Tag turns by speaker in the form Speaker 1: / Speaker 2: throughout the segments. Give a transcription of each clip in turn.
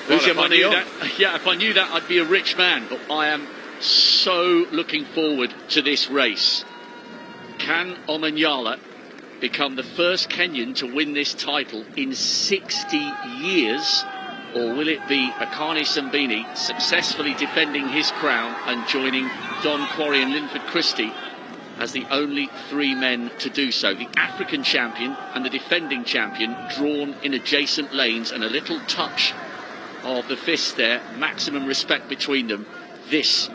Speaker 1: Who's your money on?
Speaker 2: Yeah, if I knew that, I'd be a rich man. But I am so looking forward to this race. Can Omanyala become the first Kenyan to win this title in 60 years? Or will it be Akani Simbine successfully defending his crown and joining Don Quarry and Linford Christie as the only three men to do so? The African champion and the defending champion drawn in adjacent lanes, and a little touch of the fist there, maximum respect between them. This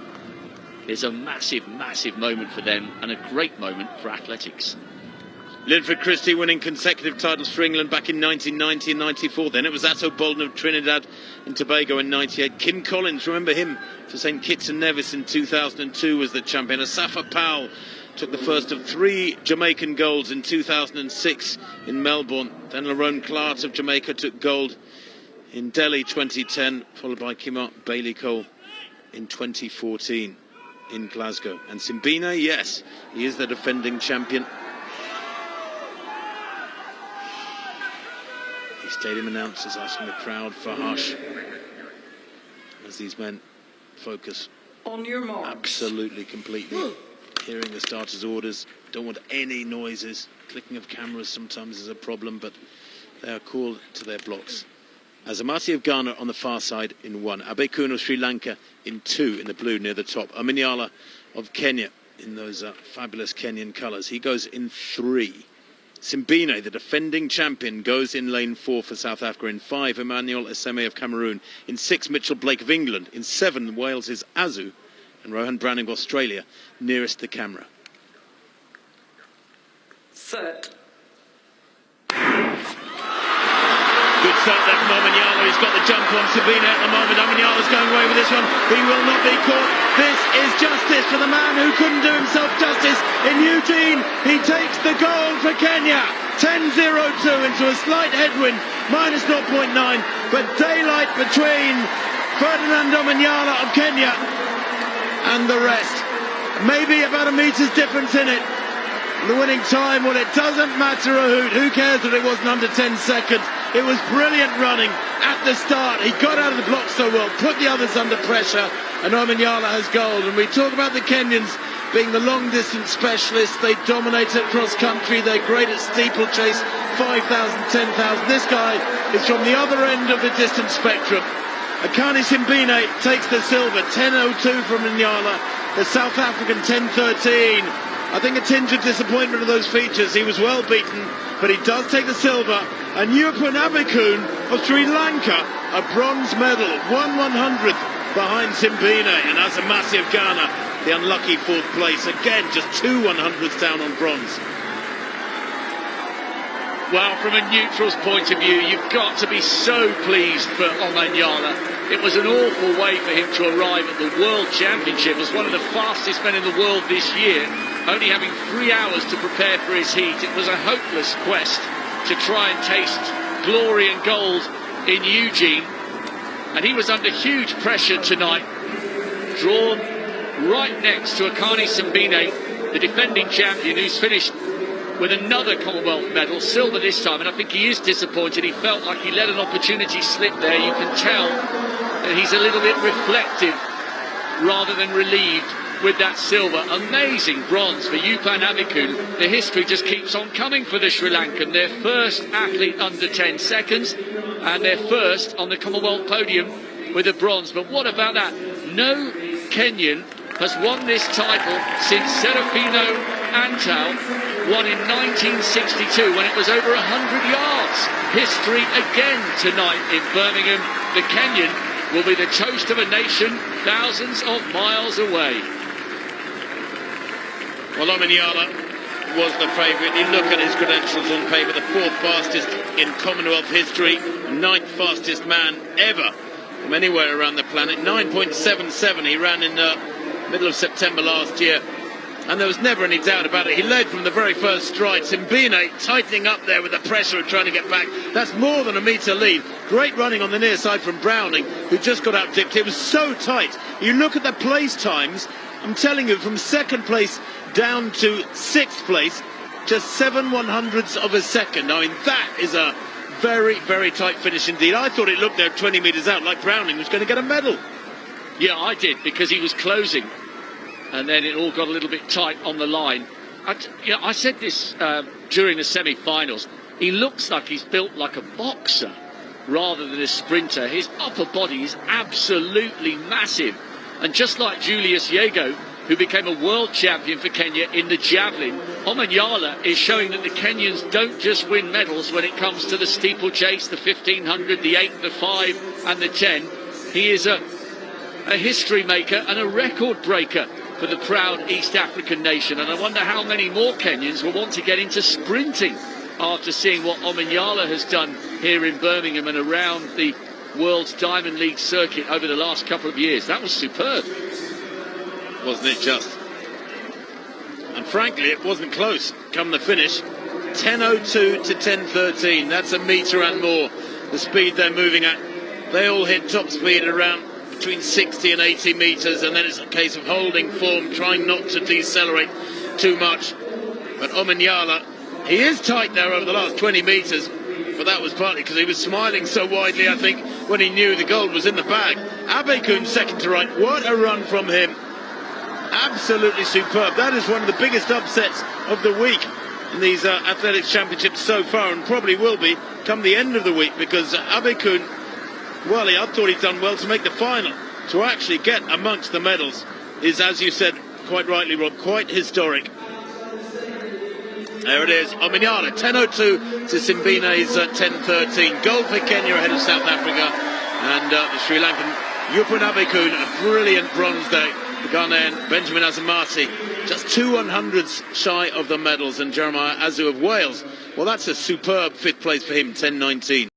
Speaker 2: is a massive, massive moment for them and a great moment for athletics.
Speaker 1: Linford Christie winning consecutive titles for England back in 1990 and 94. Then it was Atto Bolden of Trinidad and Tobago in 98. Kim Collins, remember him, for St Kitts and Nevis in 2002 was the champion. Asafa Powell took the first of 3 Jamaican golds in 2006 in Melbourne. Then Lerone Clark of Jamaica took gold in Delhi 2010, followed by Kimart Bailey-Cole in 2014 in Glasgow. And Simbine, yes, he is the defending champion. The stadium announcers asking the crowd for hush as these men focus
Speaker 3: on your marks.
Speaker 1: Absolutely, completely. Hearing the starters' orders, don't want any noises. Clicking of cameras sometimes is a problem, but they are called to their blocks. Azamati of Ghana on the far side in 1. Abekun of Sri Lanka in 2 in the blue near the top. Omanyala of Kenya in those fabulous Kenyan colours. He goes in 3. Simbine, the defending champion, goes in lane 4 for South Africa. In 5, Emmanuel Eseme of Cameroon. In 6, Mitchell Blake of England. In 7, Wales' Azu. And Rohan Browning of Australia, nearest the camera.
Speaker 3: Set.
Speaker 1: Good start there from Omanyala. He's got the jump on Simbine at the moment. Omanyala's going away with this one. He will not be caught. This is justice for the man who couldn't do himself justice in Eugene. He takes the gold for Kenya. 10.02 into a slight headwind, minus 0.9. But daylight between Ferdinand Omanyala of Kenya and the rest. Maybe about a meter's difference in it. The winning time, well, it doesn't matter a hoot. Who cares that it wasn't under 10 seconds? It was brilliant running at the start. He got out of the block so well, put the others under pressure, and Omanyala has gold. And we talk about the Kenyans being the long-distance specialists. They dominate at cross-country. They're great at steeplechase, 5,000, 10,000. This guy is from the other end of the distance spectrum. Akani Simbine takes the silver, 10.02 from Omanyala. The South African 10.13. I think a tinge of disappointment of those features. He was well beaten, but he does take the silver. And Nyupan Abekun of Sri Lanka, a bronze medal, 1/100th behind Simbine. And Azamati of Ghana, the unlucky 4th place. Again, just 2 100ths down on bronze.
Speaker 2: Well, from a neutral's point of view, you've got to be so pleased for Omanyala. It was an awful way for him to arrive at the World Championship as one of the fastest men in the world this year, only having 3 hours to prepare for his heat. It was a hopeless quest to try and taste glory and gold in Eugene. And he was under huge pressure tonight, drawn right next to Akani Simbine, the defending champion, who's finished with another Commonwealth medal, silver this time, and I think he is disappointed. He felt like he let an opportunity slip there. You can tell that he's a little bit reflective rather than relieved with that silver. Amazing bronze for Nyupan Abekun. The history just keeps on coming for the Sri Lankan. Their first athlete under 10 seconds and their first on the Commonwealth podium with a bronze. But what about that? No Kenyan has won this title since Serafino Antal won in 1962 when it was over 100 yards. History again tonight in Birmingham. The Kenyan will be the toast of a nation thousands of miles away.
Speaker 1: Well, Omanyala was the favourite. You look at his credentials on paper, the 4th fastest in Commonwealth history, 9th fastest man ever from anywhere around the planet. 9.77 he ran in the middle of September last year. And there was never any doubt about it. He led from the very first stride. Simbine tightening up there with the pressure of trying to get back. That's more than a metre lead. Great running on the near side from Browning, who just got out dipped. It was so tight. You look at the place times, I'm telling you, from 2nd place down to 6th place, just 7 100ths of a second. I mean, that is a very, very tight finish indeed. I thought it looked there 20 metres out like Browning was going to get a medal.
Speaker 2: Yeah, I did, because he was closing, and then it all got a little bit tight on the line. I said this during the semi-finals. He looks like he's built like a boxer rather than a sprinter. His upper body is absolutely massive. And just like Julius Yego, who became a world champion for Kenya in the javelin, Omanyala is showing that the Kenyans don't just win medals when it comes to the steeplechase, the 1500, the 8, the 5 and the 10. He is a history maker and a record breaker for the proud East African nation. And I wonder how many more Kenyans will want to get into sprinting after seeing what Omanyala has done here in Birmingham and around the World's Diamond League circuit over the last couple of years. That was superb.
Speaker 1: Wasn't it just? And frankly, it wasn't close. Come the finish, 10.02 to 10.13. That's a metre and more, the speed they're moving at. They all hit top speed around between 60 and 80 metres, and then it's a case of holding form, trying not to decelerate too much. But Omanyala, he is tight there over the last 20 metres, but that was partly because he was smiling so widely, I think, when he knew the gold was in the bag. Abekun second to right. What a run from him. Absolutely superb. That is one of the biggest upsets of the week in these athletics championships so far, and probably will be come the end of the week, because Abekun, well, I thought he'd done well to make the final. To actually get amongst the medals is, as you said quite rightly, Rob, quite historic. There it is, Omanyala, 10.02 to Simbine's 10.13. Gold for Kenya ahead of South Africa. And the Sri Lankan Yupan Abekun, a brilliant bronze day. The Ghanaian Benjamin Azamati, just 2/100ths shy of the medals. And Jeremiah Azu of Wales, well, that's a superb fifth place for him, 10.19.